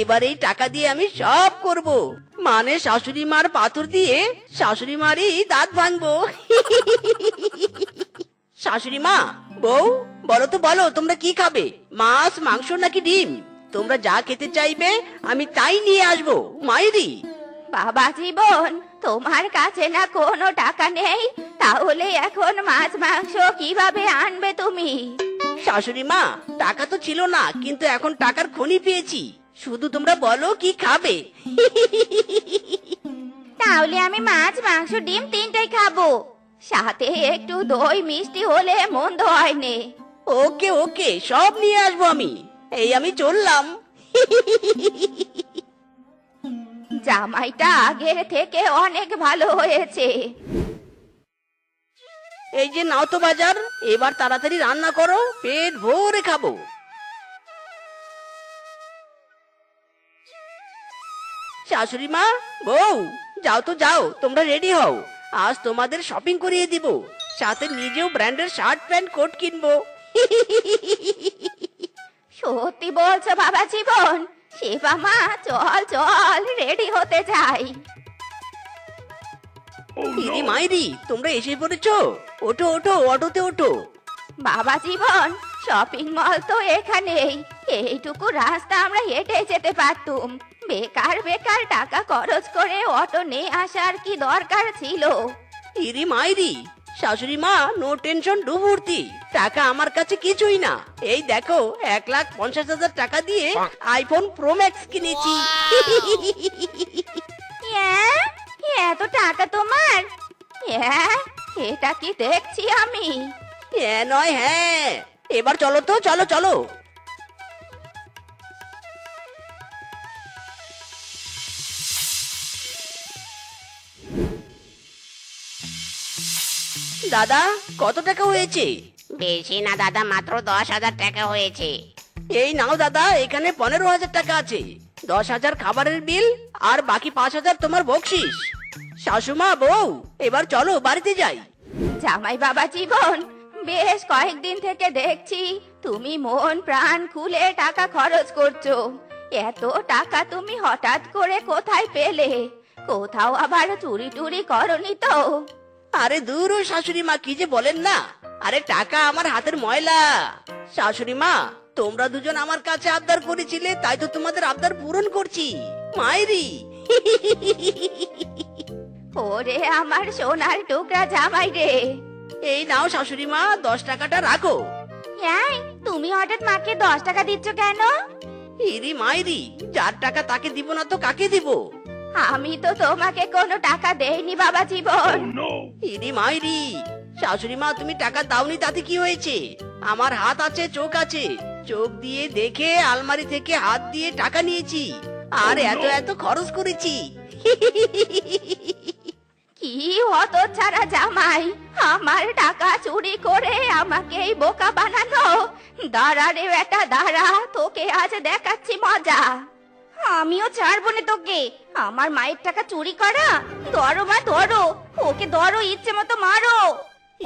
[SPEAKER 4] এবার এই টাকা দিয়ে আমি সব করব, মানে শাশুড়ি মার পাথর দিয়ে শাশুড়ি মারই দাঁত ভাঙবো। শাশুড়ি মা, বউ, বলো তো, বলো তোমরা কি খাবে? মাছ, মাংস নাকি ডিম? তোমরা যা খেতে চাইবে আমি তাই নিয়ে আসবো মাইরি।
[SPEAKER 3] বাবা জীবন, তোমার কাছে না কোনো টাকা নেই, তাহলে এখন মাছ মাংস কিভাবে আনবে তুমি?
[SPEAKER 4] শাশুড়ি মা, টাকা তো ছিল না, কিন্তু এখন টাকার খনি পেয়েছি, শুধু তোমরা বলো কি খাবে।
[SPEAKER 3] তাহলে আমি মাছ মাংস ডিম 3টাই খাবো, সাথে একটু দই মিষ্টি হলে মন্দ হয়নি।
[SPEAKER 4] ওকে ওকে, সব নিয়ে আসবো আমি। এই আমি চললাম।
[SPEAKER 3] জামাইটা আগের থেকে অনেক ভালো হয়েছে।
[SPEAKER 4] এই যে নাও তো বাজার, এবার তাড়াতাড়ি রান্না করো, পেট ভরে খাবো। শাশুড়ি মা, বউ, যাও তো যাও, তোমরা রেডি হও, আজ তোমাদের শপিং করিয়ে দিব, সাথে নিজেও ব্র্যান্ডের শার্ট প্যান্ট কোট কিনবো।
[SPEAKER 3] সত্যি বলছো বাবা জীবন? শিবা মা, চল চল, রেডি হতে যাই।
[SPEAKER 4] ইরি মাইরি, তোমরা এসে পড়েছো? ওঠো ওঠো, অটোতে ওঠো।
[SPEAKER 3] বাবা জীবন, শপিং মল তো এখানেই, এইটুকু রাস্তা আমরা হেঁটে যেতে পারতুম। বেকার বেকার টাকা খরচ করে অটো নিয়ে আসার কি দরকার ছিল?
[SPEAKER 4] ইরি মাইরি, শাশুড়ি মা, নো টেনশন, ডুবুর্তি, টাকা আমার কাছে কিছুই না। এই দেখো, 1,50,000 টাকা দিয়ে আইফোন প্রো ম্যাক্স কিনেছি।
[SPEAKER 3] এত টাকা তোমার? হ্যাঁ, এটা কি দেখছি আমি?
[SPEAKER 4] হ্যাঁ নয় হ্যাঁ, এবার চলো তো, চলো চলো। দাদা কত টাকা হয়েছে?
[SPEAKER 1] বেশি না দাদা, মাত্র 10,000 টাকা হয়েছে।
[SPEAKER 4] এই নাও দাদা, এখানে 15,000 টাকা আছে। 10,000 খাবারের বিল আর বাকি 5,000 তোমার বকশিস। শাশুমা, বউ, এবার চলো বাড়িতে যাই।
[SPEAKER 3] জামাই বাবা জীবন, বেশ কয়েকদিন থেকে দেখছি তুমি মন প্রাণ খুলে টাকা খরচ করছো। এত টাকা তুমি হঠাৎ করে কোথায় পেলে? কোথাও আবার চুরি টুরি করনি তো?
[SPEAKER 4] আরে দূর ও শাশুড়ি মা, কি যে বলেন না। আরে টাকা আমার হাতের ময়লা। শাশুড়ি মা, তোমরা দুজন আমার কাছে আবদার করেছিলে, তাই তো তোমাদের আবদার পূরণ করছি। মাইরি।
[SPEAKER 3] ওরে আমার সোনার টুকরা জামাই রে।
[SPEAKER 4] এই নাও শাশুড়ি মা, 10 টাকাটা রাখো।
[SPEAKER 3] হ্যাঁ, তুমি হঠাৎ মাকে 10 টাকা দিচ্ছ কেন?
[SPEAKER 4] ইরি মাইরি, যার টাকা তাকে দিব না তো কাকে দিব?
[SPEAKER 3] আমি তো তোমাকে কোনো টাকা দেইনি বাবা জীবন।
[SPEAKER 4] ইরি মাইরি, শাশুড়ি মা তুমি টাকা দাওনি তাতে কি হয়েছে? আমার হাত আছে, চোখ আছে। চোখ দিয়ে দেখে আলমারি থেকে হাত দিয়ে টাকা নিয়েছি, আর এত এত খরচ করেছি।
[SPEAKER 3] কি হতচ্ছাড়া জামাই, আমার টাকা চুরি করে আমাকে এই বোকা বানানো। দাঁড়া রে বেটা দাঁড়া, তোকে আজ দেখাচ্ছি মজা। আমিও ছাড়বো না তোকে। আমার মায়ের টাকা চুরি করা? ধরো মা ধরো, ওকে ধরো, ইচ্ছে মতো মারো।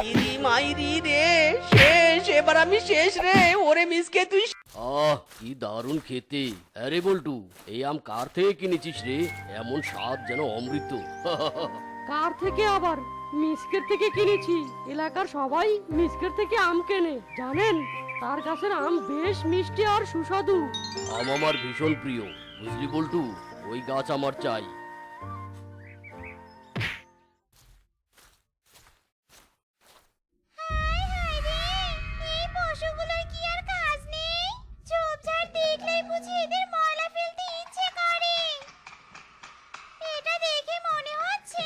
[SPEAKER 4] ইরি মাইরি রে, শেষ, এবার আমি শেষ রে। ওরে মিসকে তুই।
[SPEAKER 8] কি দারুণ খেতে। আরে বল্টু, এই আম কার থেকে কিনেছিস রে? এমন স্বাদ যেন অমৃত।
[SPEAKER 5] কার থেকে আবার? মিসকের থেকে কিনেছি। এলাকার সবাই মিসকের থেকে আম কেনে, জানেন? তার গাছের আম বেশ মিষ্টি আর সুস্বাদু।
[SPEAKER 8] আম আমার ভীষণ প্রিয়, বুঝলি বল্টু? ওই গাছ আমার চাই।
[SPEAKER 3] এই পশুগুলোর কি আর কাজ নেই? ঝোপঝাড় দেখলেই বুঝি এদের ময়লা ফেলতে ইচ্ছে করে। এটা দেখে মনে হচ্ছে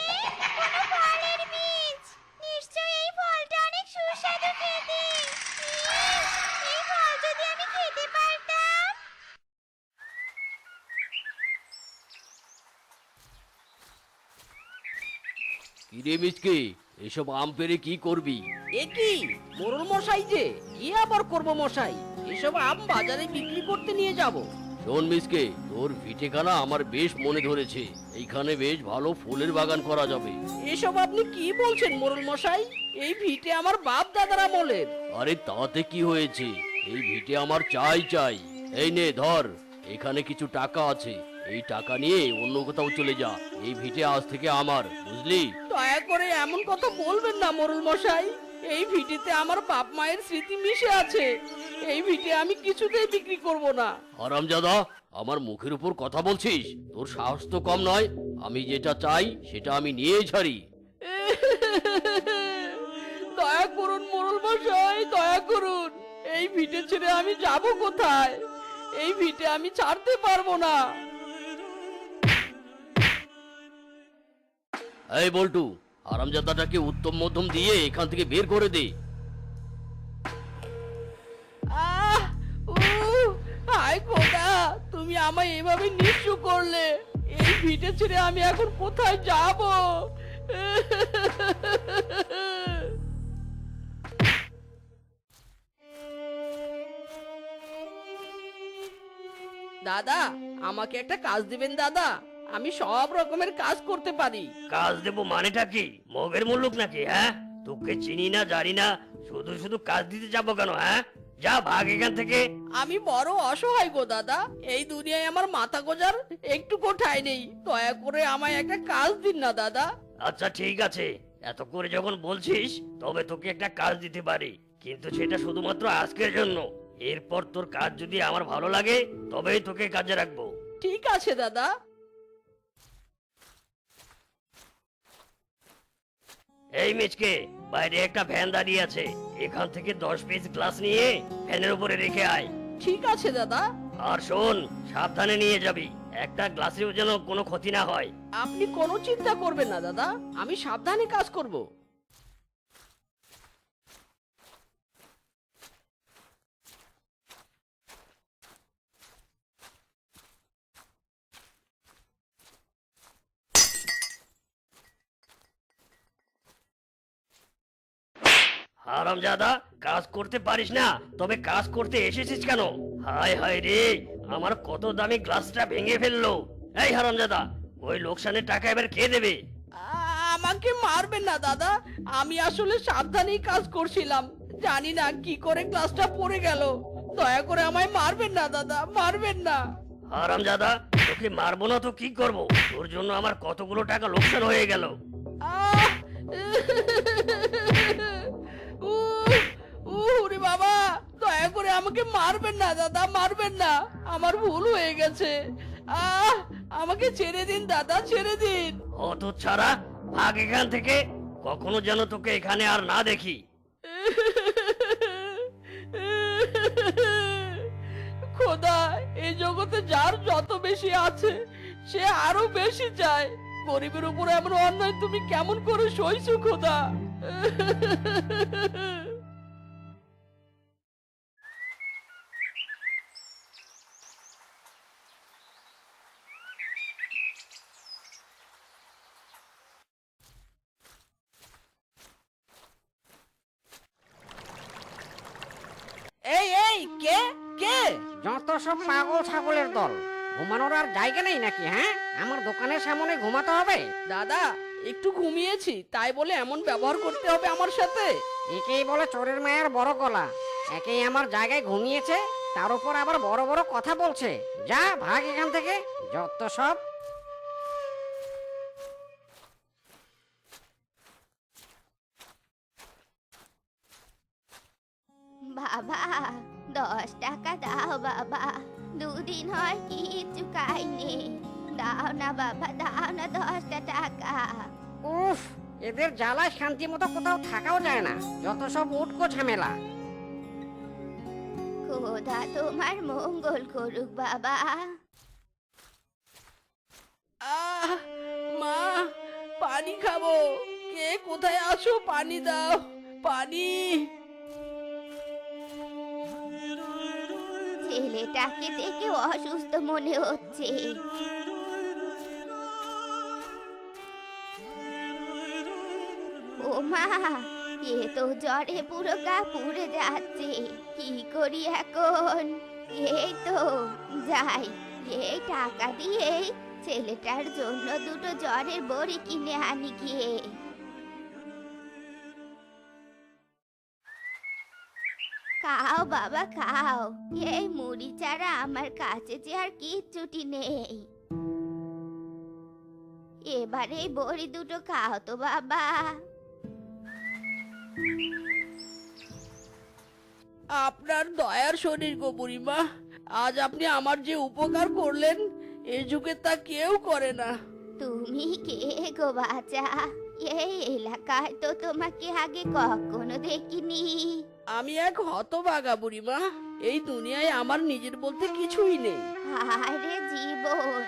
[SPEAKER 3] কোনো ফলের বীজ। নিশ্চয়ই এই ফলটা অনেক সুস্বাদু খেতে। ইস, এই ফল যদি আমি খেতে পারতাম।
[SPEAKER 8] কিরে মিচকে, এসব আম পেরে কি করবি?
[SPEAKER 4] এ কি মোরল মশাই যে, কি আবার করব মশাই? এসব আম বাজারে বিক্রি করতে নিয়ে যাব।
[SPEAKER 8] শোন মিচকে, তোর ভিটেখানা আমার বেশ মনে ধরেছে। এইখানে বেশ ভালো ফুলের বাগান করা যাবে।
[SPEAKER 4] এসব আপনি কি বলছেন মোরল মশাই? এই ভিটে আমার বাপ দাদার আমলের।
[SPEAKER 8] আরে তাতে কি হয়েছে? এই ভিটে আমার চাই চাই। এই নে ধর, এখানে কিছু টাকা আছে। এই টাকা নিয়ে অন্য কোথাও চলে যা। এই ভিটে আজ থেকে আমার, বুঝলি?
[SPEAKER 4] দয়া করে এমন কথা বলবেন না মোরল মশাই। এই ভিটেতে আমার বাপ মায়ের স্মৃতি মিশে আছে। এই ভিটে আমি কিছুতেই বিক্রি করব না।
[SPEAKER 8] হারামজাদা, আমার মুখের উপর কথা বলছিস? তোর সাহস তো কম নয়। আমি যেটা চাই সেটা আমি নিয়েই ছাড়ি।
[SPEAKER 4] দয়া করুন মোরল মশাই, দয়া করুন। এই ভিটে ছেড়ে আমি যাব কোথায়? এই ভিটে আমি ছাড়তে পারবো না।
[SPEAKER 8] এই বল্টু, হারামজাদাটাকে উত্তম মধ্যম দিয়ে এখান থেকে বের করে দে।
[SPEAKER 4] আহ, হায় খোদা, তুমি আমায় এভাবে নিঃস্ব করলে। এই ভিটে ছেড়ে আমি এখন কোথায় যাব? দাদা, আমাকে একটা কাজ দিবেন দাদা। আমি সব রকমের কাজ করতে পারি।
[SPEAKER 6] কাজ দেবো মানেটা কি? মগের মুল্লুক নাকি? হ্যাঁ, তোকে চিনি না জানি না, শুধু শুধু কাজ দিতে যাবো কেন? হ্যাঁ, যা ভাগ এখান থেকে।
[SPEAKER 4] আমি বড় অসহায় গো দাদা। এই দুনিয়ায় আমার মাথা গোজার একটু কোঠায় নেই। দয়া করে আমায় একটা কাজ দিন না দাদা।
[SPEAKER 6] আচ্ছা ঠিক আছে, এত করে যখন বলছিস তবে তোকে একটা কাজ দিতে পারি, কিন্তু সেটা শুধুমাত্র আজকের জন্য। এরপর তোর কাজ যদি আমার ভালো লাগে তবেই তোকে কাজে রাখবো।
[SPEAKER 4] ঠিক আছে দাদা।
[SPEAKER 6] এই মিচকে, বাইরে একটা ভ্যান দাঁড়িয়ে আছে, এখান থেকে 10 পিস গ্লাস নিয়ে ফ্যানের উপরে রেখে আয়।
[SPEAKER 4] ঠিক আছে দাদা।
[SPEAKER 6] আর শোন, সাবধানে নিয়ে যাবি, একটা গ্লাসেও যেন কোনো ক্ষতি না হয়।
[SPEAKER 4] আপনি কোনো চিন্তা করবেন না দাদা, আমি সাবধানে কাজ করব।
[SPEAKER 6] হারামজাদা, কাজ করতে পারিস না, তবে কাজ করতে এসেছিস কেন? হায় হায় রে, আমার কত দামি গ্লাসটা ভেঙে ফেললো। এই হারামজাদা, ওই লোকসানের টাকা এবার কে দেবে?
[SPEAKER 4] আমাকে মারবেন না দাদা, আমি আসলে সাবধানেই কাজ করছিলাম, জানি না কি করে গ্লাসটা পড়ে গেল। দয়া করে আমায় মারবেন না দাদা, মারবেন না।
[SPEAKER 6] হারামজাদা, তোকে মারবো না তো কি করব? তোর জন্য আমার কতগুলো টাকা লোকসান হয়ে গেল।
[SPEAKER 4] আহ! ওরে বাবা, দয়া করে আমাকে মারবেন না দাদা, মারবেন না, আমার ভুল হয়ে গেছে। আমাকে ছেড়ে দিন দাদা, ছেড়ে দিন।
[SPEAKER 6] অত ছাড়া, ভাগ এখান থেকে, কখনো যেন তোকে এখানে আর না দেখি।
[SPEAKER 4] খোদা, এই জগতে যার যত বেশি আছে সে আরো বেশি চায়। গরিবের উপরে এমন অন্যায় তুমি কেমন করে সইছো খোদা? এই এই, কে কে?
[SPEAKER 1] যত সব পাগল ছাগলের দল, ঘুমানোর আর জায়গা নেই নাকি? হ্যাঁ, আমার দোকানের সামনে ঘুমাতে হবে?
[SPEAKER 4] দাদা, একটু ঘুমিয়েছি, তাই বলে এমন ব্যবহার করতে হবে আমার সাথে?
[SPEAKER 1] একেই বলে চোরের মায়ের বড় গলা। একেই আমার জায়গায় ঘুমিয়েছে, তার উপর আবার বড় বড় কথা বলছে। যা, ভাগ এখান থেকে, যত সব।
[SPEAKER 3] বাবা, 10 টাকা দাও বাবা, দুদিন হয় কিচ্ছু খাইনি। দাও না বাবা, দাও না 10টা টাকা।
[SPEAKER 1] উফ, এদের জ্বালায় শান্তি মতো কোথাও থাকাও যায় না, যত সব উটকো ঝামেলা।
[SPEAKER 3] খোদা তোমার মঙ্গল করুক বাবা।
[SPEAKER 4] মা, পানি খাবো। কে কোথায় আছো? পানি দাও, পানি।
[SPEAKER 3] ছেলেটাকে দেখে অসুস্থ মনে হচ্ছে। ও মা, এ তো জ্বরে পুরো গা পুড়ে যাচ্ছে, কি করি এখন? এই তো যাই, এই টাকা দিয়ে ছেলেটার জন্য দুটো জ্বরের বড়ি কিনে আনি গিয়ে। খাও বাবা খাও, এই মুড়ি ছাড়া আমার কাছে যে আর কিচ্ছুটি নেই। এবারে এই বড়ি দুটো খাও তো বাবা।
[SPEAKER 4] আপনার দয়ার শরীর গো বুড়িমা, আজ আপনি আমার যে উপকার করলেন, এই যুগে তা কেউ করে না।
[SPEAKER 3] তুমি কে গো বাচ্চা? এই এলাকায় তো তোমাকে আগে কখনো দেখিনি।
[SPEAKER 4] আমি এক হতভাগা বুড়িমা, এই দুনিয়ায় আমার নিজের বলতে কিছুই নেই।
[SPEAKER 3] আরে জীবন,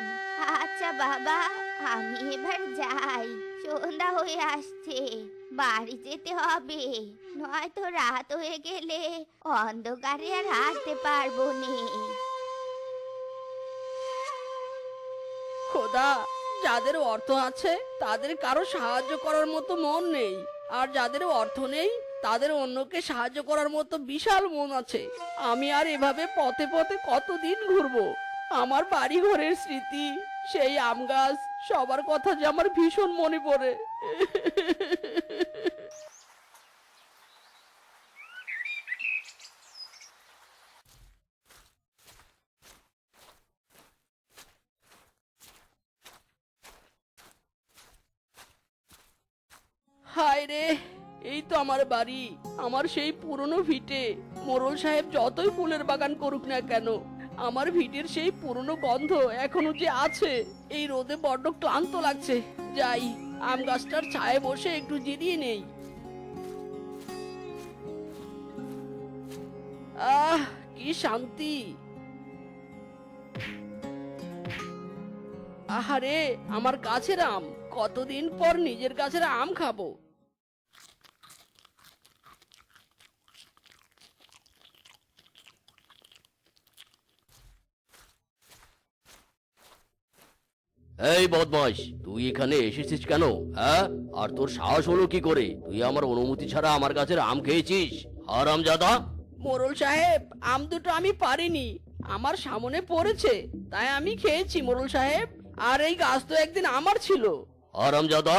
[SPEAKER 3] আচ্ছা বাবা, আমি এবার যাই, সন্ধ্যা হয়ে আসছে, বাড়ি যেতে হবে, নয়তো রাত হয়ে গেলে অন্ধকারে আর হাঁটতে পারবো নে।
[SPEAKER 4] খোদা, যাদের অর্থ আছে তাদের কারো সাহায্য করার মতো মন নেই, আর যাদের অর্থ নেই তাদের অন্যকে সাহায্য করার মতো বিশাল মন আছে। আমি আর এভাবে পথে পথে কতদিন ঘুরবো? আমার বাড়ি ঘরের স্মৃতি, সেই আম গাছ, সবার কথা যে আমার ভীষণ মনে পড়ে। হায় রে, এই তো আমার বাড়ি, আমার সেই পুরনো ভিটে। মোড়ল সাহেব যতই ফুলের বাগান করুক না কেন, আমার ভিটের সেই পুরনো গন্ধ এখনো যে আছে। এই রোদে বড্ড ক্লান্ত লাগছে, যাই আম গাছটার ছায়ে বসে একটু জিরিয়ে নেই। কি শান্তি! আহারে আমার গাছের আম, কতদিন পর নিজের গাছের আম খাবো।
[SPEAKER 8] এই বদমাস, তুই এখানে এসেছিস কেন? হ্যাঁ, আর তোর সাহস হলো কি করে? তুই আমার অনুমতি ছাড়া আমার গাছের আম খেয়েছিস, হারামজাদা!
[SPEAKER 4] মোরল সাহেব, আম দুটো আমি পারিনি, আমার সামনে পড়েছে তাই আমি খেয়েছি মোরল সাহেব। আর এই গাছ তো একদিন আমার ছিল।
[SPEAKER 8] হারামজাদা,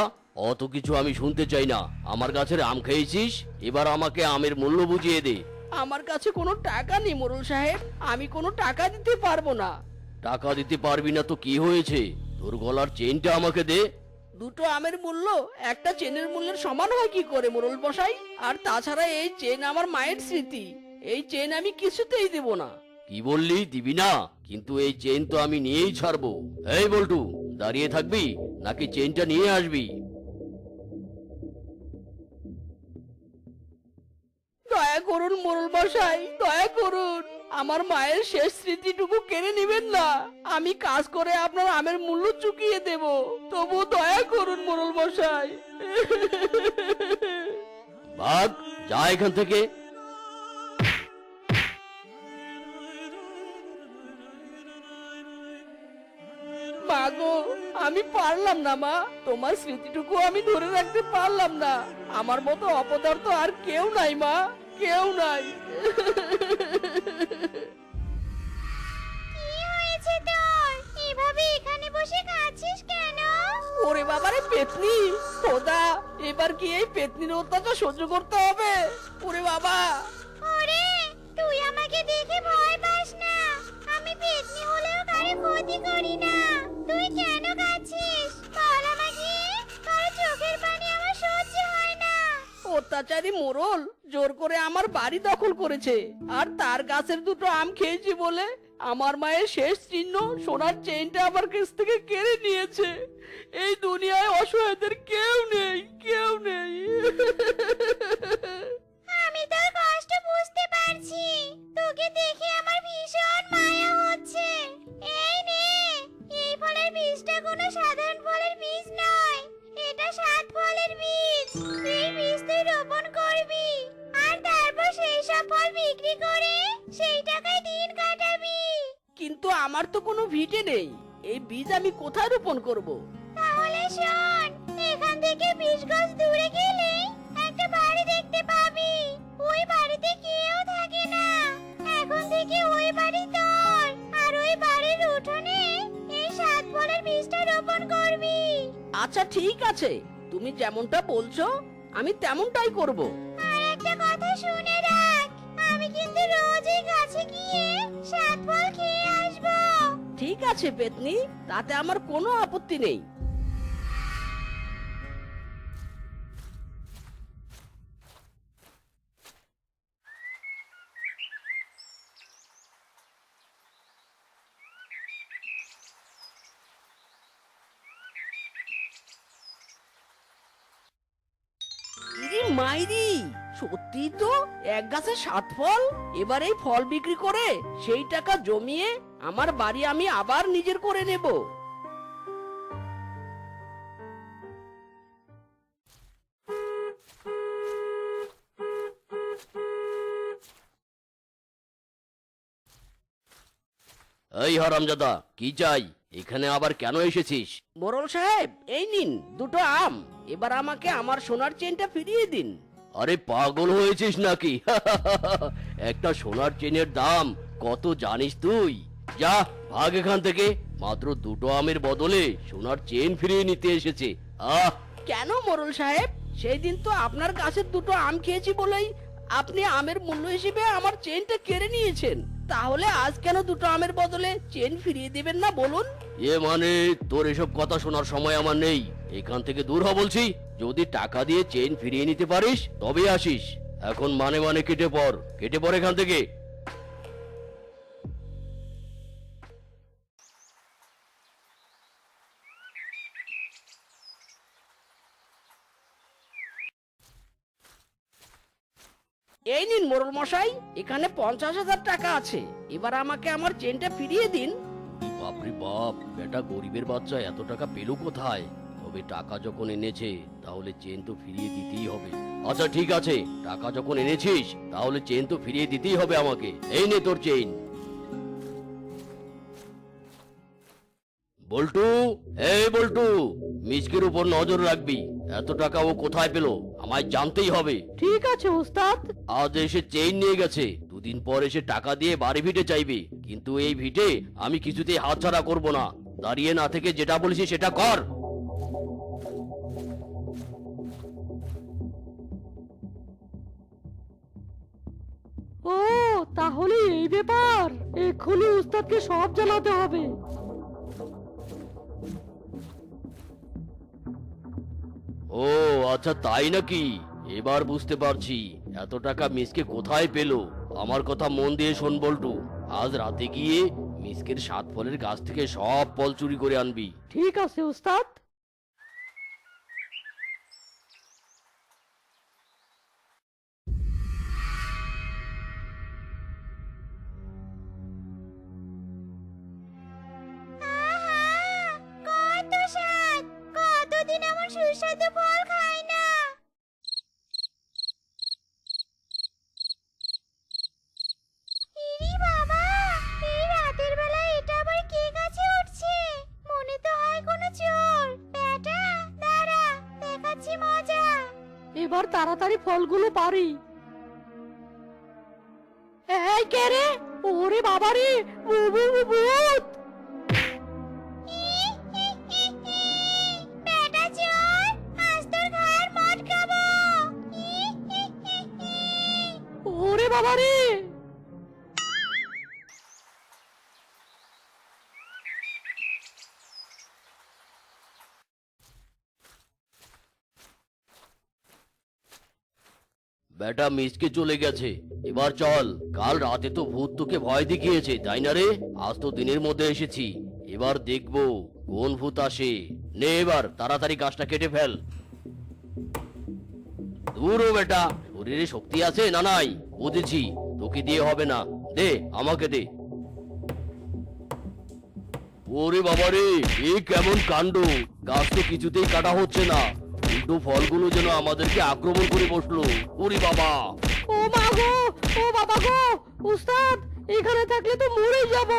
[SPEAKER 8] অত কিছু আমি শুনতে চাই না। আমার গাছের আম খেয়েছিস, এবার আমাকে আমের মূল্য বুঝিয়ে দে।
[SPEAKER 4] আমার কাছে কোনো টাকা নেই মোরল সাহেব, আমি কোনো টাকা দিতে পারবো না।
[SPEAKER 8] টাকা দিতে পারবি না তো কি হয়েছে? তোর গলার চেইনটা আমাকে দে।
[SPEAKER 4] দুটো আমের মূল্য একটা চেনের মূল্যের সমান হয় কি করে মোরল মশাই? আর তাছাড়া এই চেন আমার মায়ের স্মৃতি, এই চেন আমি কিছুতেই দেব না।
[SPEAKER 8] কি বললি, দিবি না? কিন্তু এই চেইন তো আমি নিয়েই ছাড়বো। এই বল্টু, দাঁড়িয়ে থাকবি নাকি চেইনটা নিয়ে আসবি?
[SPEAKER 4] দয়া করুন মোরল মশাই, দয়া করুন, আমার মায়ের শেষ স্মৃতিটুকু কেড়ে নেবেন না। আমি কাজ করে আপনার আমের মূল্য চুকিয়ে দেব, তবু দয়া করুন মোরল মশাই।
[SPEAKER 8] ভাগ, যা এখান থেকে।
[SPEAKER 4] মা গো, আমি পারলাম না মা, তোমার স্মৃতিটুকু আমি ধরে রাখতে পারলাম না। আমার মতো অপদার্থ আর কেউ নাই মা, কেউ নাই।
[SPEAKER 3] কি হয়েছে তোর? এভাবে এখানে বসে কাঁদছিস কেন?
[SPEAKER 4] ওরে বাবারে পেতনি, খোদা, এবার কি এই পেতনির অত্যাচার সহ্য করতে হবে? ওরে বাবা!
[SPEAKER 3] ওরে, তুই আমাকে দেখে ভয় পাস না, আমি পেতনি হলেও কারো ক্ষতি করি না। তুই কেন কাঁদছিস বল আমাকে, তোর চোখের পানি আমার সহ্য হয় না।
[SPEAKER 4] অত্যাচারী মোরল জোর করে আমার বাড়ি দখল করেছে, আর তার গাছের দুটো আম খেয়েছি বলে আমার মায়ের শেষ চিহ্ন সোনার চেইনটা আমার কাছ থেকে কেড়ে নিয়েছে। এই দুনিয়ায় অসহায়দের কেউ নেই, কেউ নেই।
[SPEAKER 3] আমি তোর কষ্ট বুঝতে পারছি, তোকে দেখে আমার ভীষণ মায়া হচ্ছে। এই নে, এই ফলের বীজটা কোনো সাধারণ ফলের বীজ নয়, এটা 7 ফলের বীজ। এই বীজ তুই রোপণ করবি, আর তারপর সেই সব ফল বিক্রি করে সেই টাকায় দিন কাটাবি।
[SPEAKER 4] কিন্তু আমার তো কোনো ভিটে নেই, এই বীজ আমি কোথায় রোপণ করব?
[SPEAKER 3] তাহলে শোন, এখান থেকে 20 গজ দূরে গেলে একটা বাড়ি দেখতে পাবি। ওই বাড়িতে কেউ থাকে না। এখন থেকে ওই বাড়ি তোর, আর ওই বাড়ির উঠোনে এই 7 ফলের বীজটা রোপণ করবি।
[SPEAKER 4] আচ্ছা ঠিক আছে, তুমি যেমনটা বলছো আমি তেমনটাই করব।
[SPEAKER 3] আর একটা কথা শুনে রাখ, আমি কিন্তু রোজ এই গাছে গিয়ে 7 ফল খেয়ে আসবো।
[SPEAKER 4] ঠিক আছে পেতনি, তাতে আমার কোনো আপত্তি নেই। ইরে মাইরি, সত্যি তো এক গাছে 7 ফল। এবার এই ফল বিক্রি করে সেই টাকা জমিয়ে আমার বাড়ি আমি আবার নিজের করে নেব।
[SPEAKER 8] এই হারামজাদা, কি চাই? এখানে আবার কেন এসেছিস?
[SPEAKER 4] মোরল সাহেব, এই নিন দুটো আম, এবার আমাকে আমার সোনার চেনটা ফিরিয়ে দিন।
[SPEAKER 8] আরে পাগল হয়েছিস নাকি? একটা সোনার চেনের দাম কত জানিস তুই? যা, ভাগ এখান থেকে। মাত্র দুটো আমের বদলে সোনার চেন ফিরিয়ে নিতে এসেছে। আহ!
[SPEAKER 4] কেন মোরল সাহেব, সেই দিন তো আপনার গাছের দুটো আম খেয়েছি বলেই আপনি আমের মূল্য হিসেবে আমার চেনটা কেড়ে নিয়েছেন। তাহলে আজ কেন দুটো আমের বদলে চেন ফিরিয়ে দেবেন না বলুন?
[SPEAKER 8] মানে তোর এসব কথা শোনার সময় আমার নেই। এখান থেকে দূর হ বলছি। যদি টাকা দিয়ে চেন ফিরিয়ে নিতে পারিস তবে আসিস। এখন মানে কেটে পড়, কেটে পড় এখান থেকে।
[SPEAKER 4] এই নিন মোরল মশাই, এখানে 50,000 টাকা আছে, এবার আমাকে আমার চেনটা ফিরিয়ে দিন।
[SPEAKER 8] ওরে বাপ, বেটা গরিবের বাচ্চা এত টাকা পেলো কোথায়? তবে টাকা যখন এনেছে তাহলে চেন তো ফিরিয়ে দিতেই হবে। আচ্ছা ঠিক আছে, টাকা যখন এনেছিস তাহলে চেন তো ফিরিয়ে দিতেই হবে আমাকে। এই নে তোর চেন। বল্টু, এই বল্টু, মিসকের উপর নজর রাখবি। এত টাকা ও কোথায় পেলো আমায় জানতেই হবে।
[SPEAKER 5] ঠিক আছে ওস্তাদ।
[SPEAKER 8] আজ এসে চেইন নিয়ে গেছে, দুদিন পর এসে টাকা দিয়ে বাড়ি ভিটে চাইবে, কিন্তু এই ভিটে আমি কিছুতেই হাতছাড়া করব না। দাঁড়িয়ে না থেকে যেটা বলেছি সেটা কর।
[SPEAKER 5] ও তাহলে এই ব্যাপার, এক্ষুনি উস্তাদকে সব জানাতে হবে।
[SPEAKER 8] ও আচ্ছা তাই নাকি, এবার বুঝতে পারছি এত টাকা মিসকে কোথায় পেলো। আমার কথা মন দিয়ে শোন বল্টু, আজ রাতে গিয়ে মিসকের 7 ফলের গাছ থেকে সব ফল চুরি করে আনবি।
[SPEAKER 5] ঠিক আছে উস্তাদ।
[SPEAKER 3] কত স্বাদ, কতদিন আমার সুস্বাদু ফল খাই না। ইরি বাবা, এই রাতের বেলা এটা আবার কে গাছে উঠছে? মনে তো হয় কোনো চোর। বেটা দাঁড়া, দেখাচ্ছি মজা।
[SPEAKER 5] এবার তাড়াতাড়ি ফলগুলো পারি। এই কে রে? ওরে বাবা রে, ভূত!
[SPEAKER 3] বেটা চোর, আজ তোর ঘাড় মটকাবো।
[SPEAKER 5] ওরে বাবা রে!
[SPEAKER 8] বেটা মিসকে চলে গেছে, এবার চল। কাল রাতে তো ভূত তোকে ভয় দেখিয়েছে তাই না রে? আজ তো দিনের মধ্যে এসেছি, এবার দেখবো কোন ভূত আসে। নে এবার তাড়াতাড়ি গাছটা কেটে ফেল। দূর ও বেটা, শরীরে শক্তি আছে না নাই? বুঝেছি, তোকে দিয়ে হবে না, দে আমাকে দে। ওরে বাবা রে, এ কেমন কাণ্ড! গাছ তো কিছুতেই কাটা হচ্ছে না, উল্টো ফলগুলো যেন আমাদেরকে আক্রমণ করে বসলো। ওরে বাবা!
[SPEAKER 5] ও মা গো, ও বাবা গো! উস্তাদ, এখানে থাকলে তো মরেই যাব।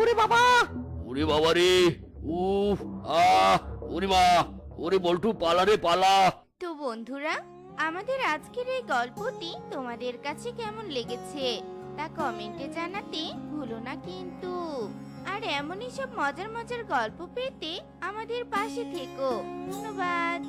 [SPEAKER 5] ওরে বাবা!
[SPEAKER 8] ওরে বাবা রে! উফ! আহ! ওরে মা! ওরে বল্টু, পালা রে পালা!
[SPEAKER 3] তো বন্ধুরা, আমাদের আজকের এই গল্পটি তোমাদের কাছে কেমন লেগেছে তা কমেন্টে জানাতে ভুলো না কিন্তু। আর এমনই সব মজার মজার গল্প পেতে আমাদের পাশে থেকো। ধন্যবাদ।